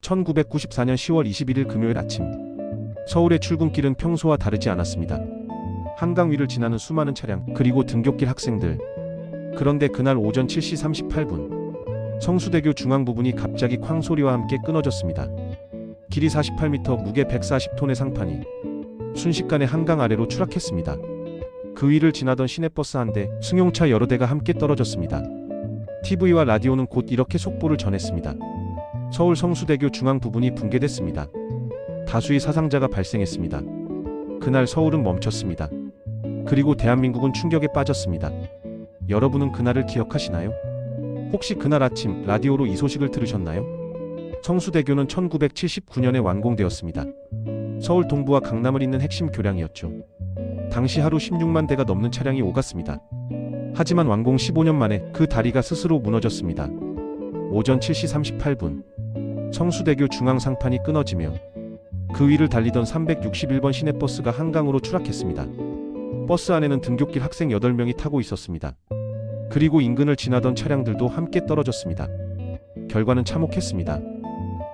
1994년 10월 21일 금요일 아침, 서울의 출근길은 평소와 다르지 않았습니다. 한강 위를 지나는 수많은 차량, 그리고 등굣길 학생들. 그런데 그날 오전 7시 38분, 성수대교 중앙 부분이 갑자기 쾅 소리와 함께 끊어졌습니다. 길이 48m, 무게 140톤의 상판이 순식간에 한강 아래로 추락했습니다. 그 위를 지나던 시내버스 한 대, 승용차 여러 대가 함께 떨어졌습니다. TV와 라디오는 곧 이렇게 속보를 전했습니다. 서울 성수대교 중앙 부분이 붕괴됐습니다. 다수의 사상자가 발생했습니다. 그날 서울은 멈췄습니다. 그리고 대한민국은 충격에 빠졌습니다. 여러분은 그날을 기억하시나요? 혹시 그날 아침 라디오로 이 소식을 들으셨나요? 성수대교는 1979년에 완공되었습니다. 서울 동부와 강남을 잇는 핵심 교량이었죠. 당시 하루 16만 대가 넘는 차량이 오갔습니다. 하지만 완공 15년 만에 그 다리가 스스로 무너졌습니다. 오전 7시 38분, 성수대교 중앙 상판이 끊어지며 그 위를 달리던 361번 시내버스가 한강으로 추락했습니다. 버스 안에는 등굣길 학생 8명이 타고 있었습니다. 그리고 인근을 지나던 차량들도 함께 떨어졌습니다. 결과는 참혹했습니다.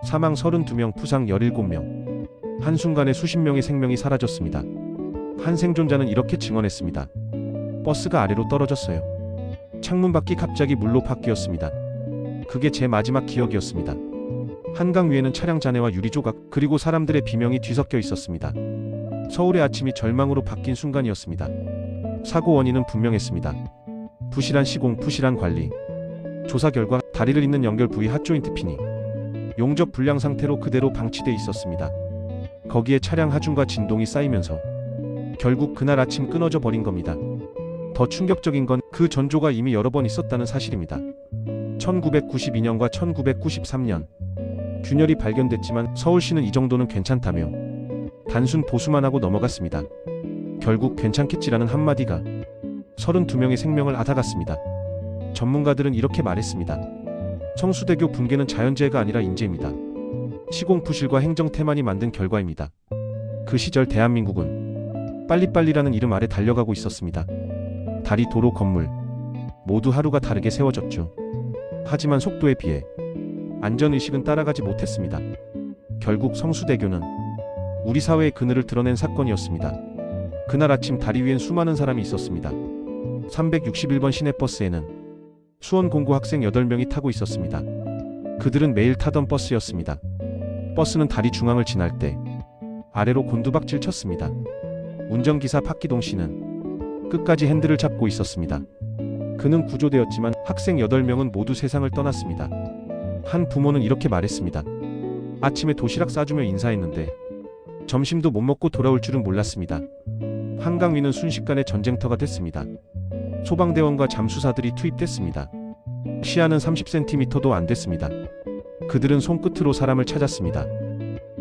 사망 32명, 부상 17명. 한순간에 수십 명의 생명이 사라졌습니다. 한 생존자는 이렇게 증언했습니다. 버스가 아래로 떨어졌어요. 창문 밖이 갑자기 물로 바뀌었습니다. 그게 제 마지막 기억이었습니다. 한강 위에는 차량 잔해와 유리 조각, 그리고 사람들의 비명이 뒤섞여 있었습니다. 서울의 아침이 절망으로 바뀐 순간이었습니다. 사고 원인은 분명했습니다. 부실한 시공, 부실한 관리. 조사 결과 다리를 잇는 연결 부위 핫조인트 핀이 용접 불량 상태로 그대로 방치돼 있었습니다. 거기에 차량 하중과 진동이 쌓이면서 결국 그날 아침 끊어져 버린 겁니다. 더 충격적인 건 그 전조가 이미 여러 번 있었다는 사실입니다. 1992년과 1993년 균열이 발견됐지만 서울시는 이 정도는 괜찮다며 단순 보수만 하고 넘어갔습니다. 결국 괜찮겠지라는 한마디가 32명의 생명을 앗아갔습니다. 전문가들은 이렇게 말했습니다. 성수대교 붕괴는 자연재해가 아니라 인재입니다. 시공 부실과 행정태만이 만든 결과입니다. 그 시절 대한민국은 빨리빨리라는 이름 아래 달려가고 있었습니다. 다리, 도로, 건물 모두 하루가 다르게 세워졌죠. 하지만 속도에 비해 안전의식은 따라가지 못했습니다. 결국 성수대교는 우리 사회의 그늘을 드러낸 사건이었습니다. 그날 아침 다리 위엔 수많은 사람이 있었습니다. 361번 시내버스에는 수원공고 학생 8명이 타고 있었습니다. 그들은 매일 타던 버스였습니다. 버스는 다리 중앙을 지날 때 아래로 곤두박질 쳤습니다. 운전기사 박기동 씨는 끝까지 핸들을 잡고 있었습니다. 그는 구조되었지만 학생 8명은 모두 세상을 떠났습니다. 한 부모는 이렇게 말했습니다. 아침에 도시락 싸주며 인사했는데 점심도 못 먹고 돌아올 줄은 몰랐습니다. 한강 위는 순식간에 전쟁터가 됐습니다. 소방대원과 잠수사들이 투입됐습니다. 시야는 30cm도 안 됐습니다. 그들은 손끝으로 사람을 찾았습니다.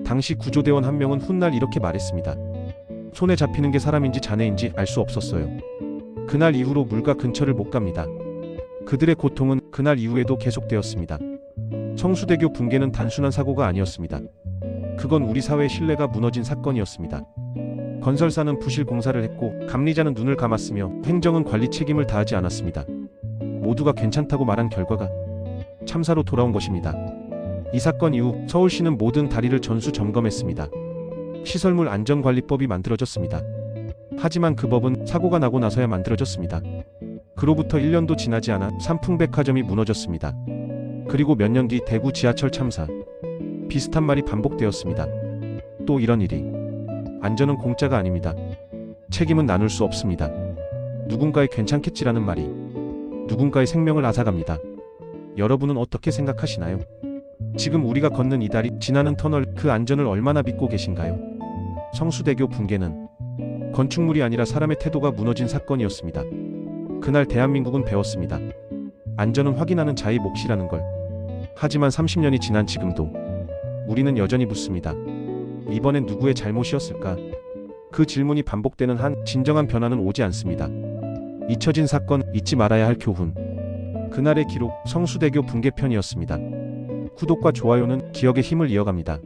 당시 구조대원 한 명은 훗날 이렇게 말했습니다. 손에 잡히는 게 사람인지 잔해인지 알 수 없었어요. 그날 이후로 물가 근처를 못 갑니다. 그들의 고통은 그날 이후에도 계속되었습니다. 성수대교 붕괴는 단순한 사고가 아니었습니다. 그건 우리 사회의 신뢰가 무너진 사건이었습니다. 건설사는 부실 공사를 했고 감리자는 눈을 감았으며 행정은 관리 책임을 다하지 않았습니다. 모두가 괜찮다고 말한 결과가 참사로 돌아온 것입니다. 이 사건 이후 서울시는 모든 다리를 전수 점검했습니다. 시설물 안전관리법이 만들어졌습니다. 하지만 그 법은 사고가 나고 나서야 만들어졌습니다. 그로부터 1년도 지나지 않아 삼풍백화점이 무너졌습니다. 그리고 몇 년 뒤 대구 지하철 참사. 비슷한 말이 반복되었습니다. 또 이런 일이. 안전은 공짜가 아닙니다. 책임은 나눌 수 없습니다. 누군가의 괜찮겠지라는 말이 누군가의 생명을 앗아갑니다. 여러분은 어떻게 생각하시나요? 지금 우리가 걷는 이 다리, 지나는 터널, 그 안전을 얼마나 믿고 계신가요? 성수대교 붕괴는 건축물이 아니라 사람의 태도가 무너진 사건이었습니다. 그날 대한민국은 배웠습니다. 안전은 확인하는 자의 몫이라는 걸. 하지만 30년이 지난 지금도 우리는 여전히 묻습니다. 이번엔 누구의 잘못이었을까? 그 질문이 반복되는 한 진정한 변화는 오지 않습니다. 잊혀진 사건, 잊지 말아야 할 교훈. 그날의 기록, 성수대교 붕괴편이었습니다. 구독과 좋아요는 기억의 힘을 이어갑니다.